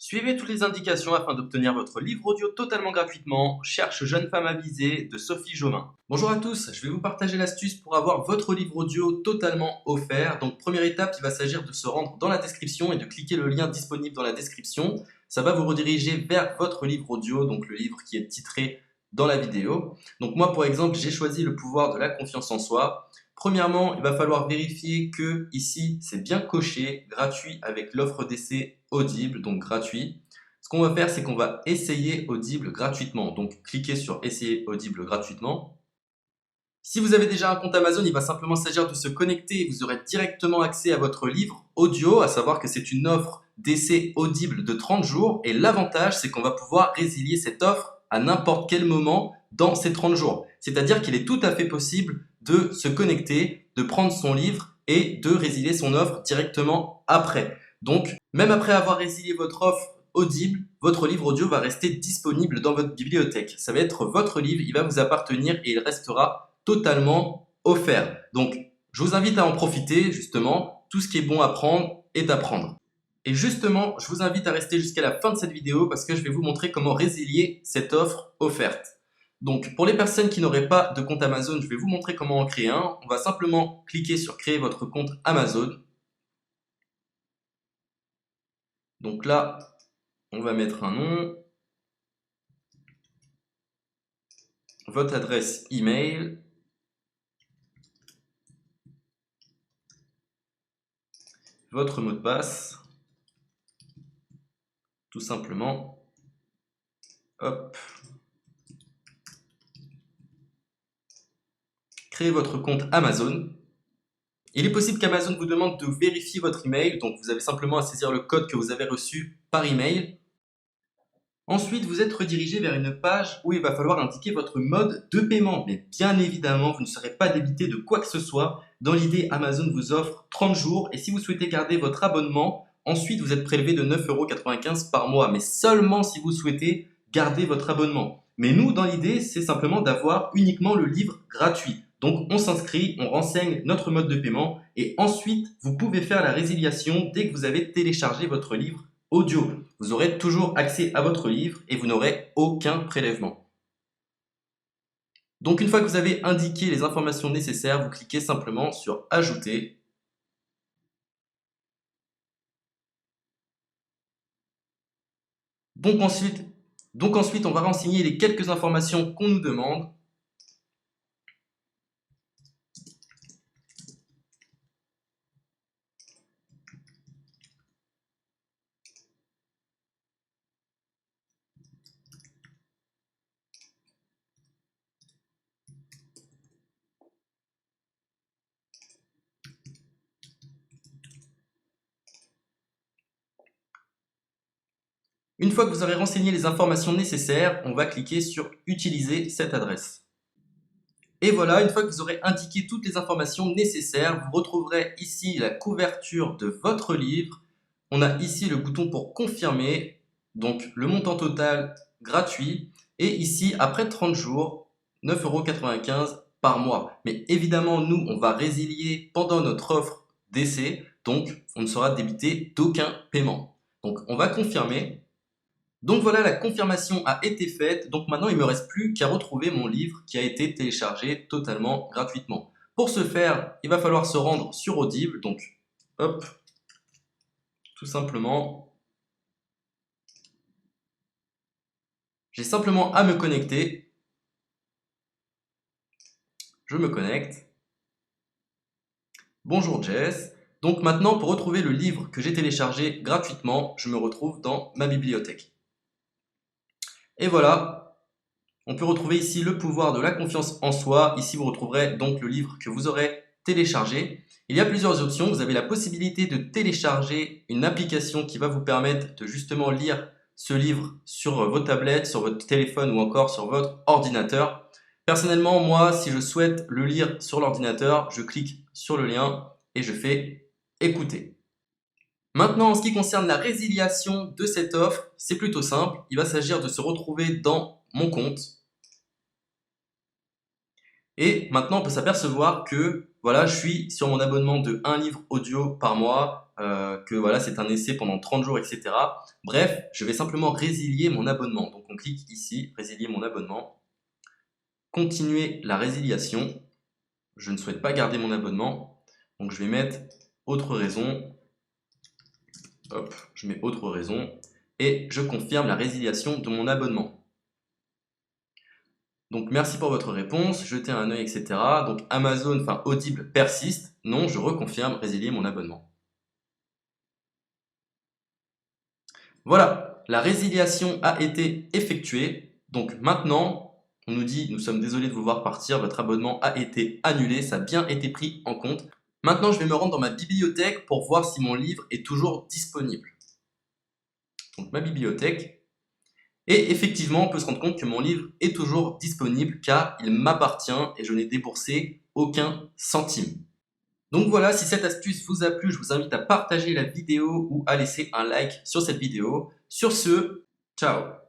Suivez toutes les indications afin d'obtenir votre livre audio totalement gratuitement. Cherche Jeune femme avisée de Sophie Jomain. Bonjour à tous, je vais vous partager l'astuce pour avoir votre livre audio totalement offert. Donc première étape, il va s'agir de se rendre dans la description et de cliquer le lien disponible dans la description. Ça va vous rediriger vers votre livre audio, donc le livre qui est titré dans la vidéo. Donc moi par exemple, j'ai choisi le pouvoir de la confiance en soi. Premièrement, il va falloir vérifier que ici c'est bien coché, gratuit avec l'offre d'essai Audible, donc gratuit. Ce qu'on va faire, c'est qu'on va essayer Audible gratuitement. Donc cliquez sur essayer Audible gratuitement. Si vous avez déjà un compte Amazon, il va simplement s'agir de se connecter et vous aurez directement accès à votre livre audio, à savoir que c'est une offre d'essai Audible de 30 jours. Et l'avantage, c'est qu'on va pouvoir résilier cette offre à n'importe quel moment dans ces 30 jours. C'est-à-dire qu'il est tout à fait possible de se connecter, de prendre son livre et de résilier son offre directement après. Donc, même après avoir résilié votre offre Audible, votre livre audio va rester disponible dans votre bibliothèque. Ça va être votre livre, il va vous appartenir et il restera totalement offert. Donc, je vous invite à en profiter, justement. Tout ce qui est bon à prendre est à prendre. Et justement, je vous invite à rester jusqu'à la fin de cette vidéo parce que je vais vous montrer comment résilier cette offre offerte. Donc, pour les personnes qui n'auraient pas de compte Amazon, je vais vous montrer comment en créer un. On va simplement cliquer sur créer votre compte Amazon. Donc là, on va mettre un nom, votre adresse email, votre mot de passe, tout simplement. Hop. Créez votre compte Amazon. Il est possible qu'Amazon vous demande de vérifier votre email, donc vous avez simplement à saisir le code que vous avez reçu par email. Ensuite, vous êtes redirigé vers une page où il va falloir indiquer votre mode de paiement. Mais bien évidemment, vous ne serez pas débité de quoi que ce soit. Dans l'idée, Amazon vous offre 30 jours et si vous souhaitez garder votre abonnement, ensuite vous êtes prélevé de 9,95 € par mois, mais seulement si vous souhaitez garder votre abonnement. Mais nous, dans l'idée, c'est simplement d'avoir uniquement le livre gratuit. Donc on s'inscrit, on renseigne notre mode de paiement et ensuite vous pouvez faire la résiliation dès que vous avez téléchargé votre livre audio. Vous aurez toujours accès à votre livre et vous n'aurez aucun prélèvement. Donc une fois que vous avez indiqué les informations nécessaires, vous cliquez simplement sur ajouter. Donc ensuite, on va renseigner les quelques informations qu'on nous demande. Une fois que vous aurez renseigné les informations nécessaires, on va cliquer sur utiliser cette adresse. Et voilà, une fois que vous aurez indiqué toutes les informations nécessaires, vous retrouverez ici la couverture de votre livre. On a ici le bouton pour confirmer, donc le montant total gratuit. Et ici, après 30 jours, 9,95 € par mois. Mais évidemment, nous, on va résilier pendant notre offre d'essai, donc on ne sera débité d'aucun paiement. Donc on va confirmer. Donc voilà, la confirmation a été faite. Donc maintenant, il ne me reste plus qu'à retrouver mon livre qui a été téléchargé totalement gratuitement. Pour ce faire, il va falloir se rendre sur Audible. Donc, hop, tout simplement. J'ai simplement à me connecter. Je me connecte. Bonjour Jess. Donc maintenant, pour retrouver le livre que j'ai téléchargé gratuitement, je me retrouve dans ma bibliothèque. Et voilà, on peut retrouver ici le pouvoir de la confiance en soi. Ici, vous retrouverez donc le livre que vous aurez téléchargé. Il y a plusieurs options. Vous avez la possibilité de télécharger une application qui va vous permettre de justement lire ce livre sur vos tablettes, sur votre téléphone ou encore sur votre ordinateur. Personnellement, moi, si je souhaite le lire sur l'ordinateur, je clique sur le lien et je fais écouter. Maintenant, en ce qui concerne la résiliation de cette offre, c'est plutôt simple. Il va s'agir de se retrouver dans mon compte. Et maintenant, on peut s'apercevoir que voilà, je suis sur mon abonnement de 1 livre audio par mois, que voilà, c'est un essai pendant 30 jours, etc. Bref, je vais simplement résilier mon abonnement. Donc on clique ici, résilier mon abonnement, continuer la résiliation. Je ne souhaite pas garder mon abonnement, donc je vais mettre autre raison. Hop, je mets autre raison et je confirme la résiliation de mon abonnement. Donc merci pour votre réponse, jetez un œil, etc. Donc Amazon, enfin Audible persiste. Non, je reconfirme, résilier mon abonnement. Voilà, la résiliation a été effectuée. Donc maintenant, on nous dit, nous sommes désolés de vous voir partir, votre abonnement a été annulé, ça a bien été pris en compte. Maintenant, je vais me rendre dans ma bibliothèque pour voir si mon livre est toujours disponible. Donc ma bibliothèque. Et effectivement, on peut se rendre compte que mon livre est toujours disponible car il m'appartient et je n'ai déboursé aucun centime. Donc voilà, si cette astuce vous a plu, je vous invite à partager la vidéo ou à laisser un like sur cette vidéo. Sur ce, ciao!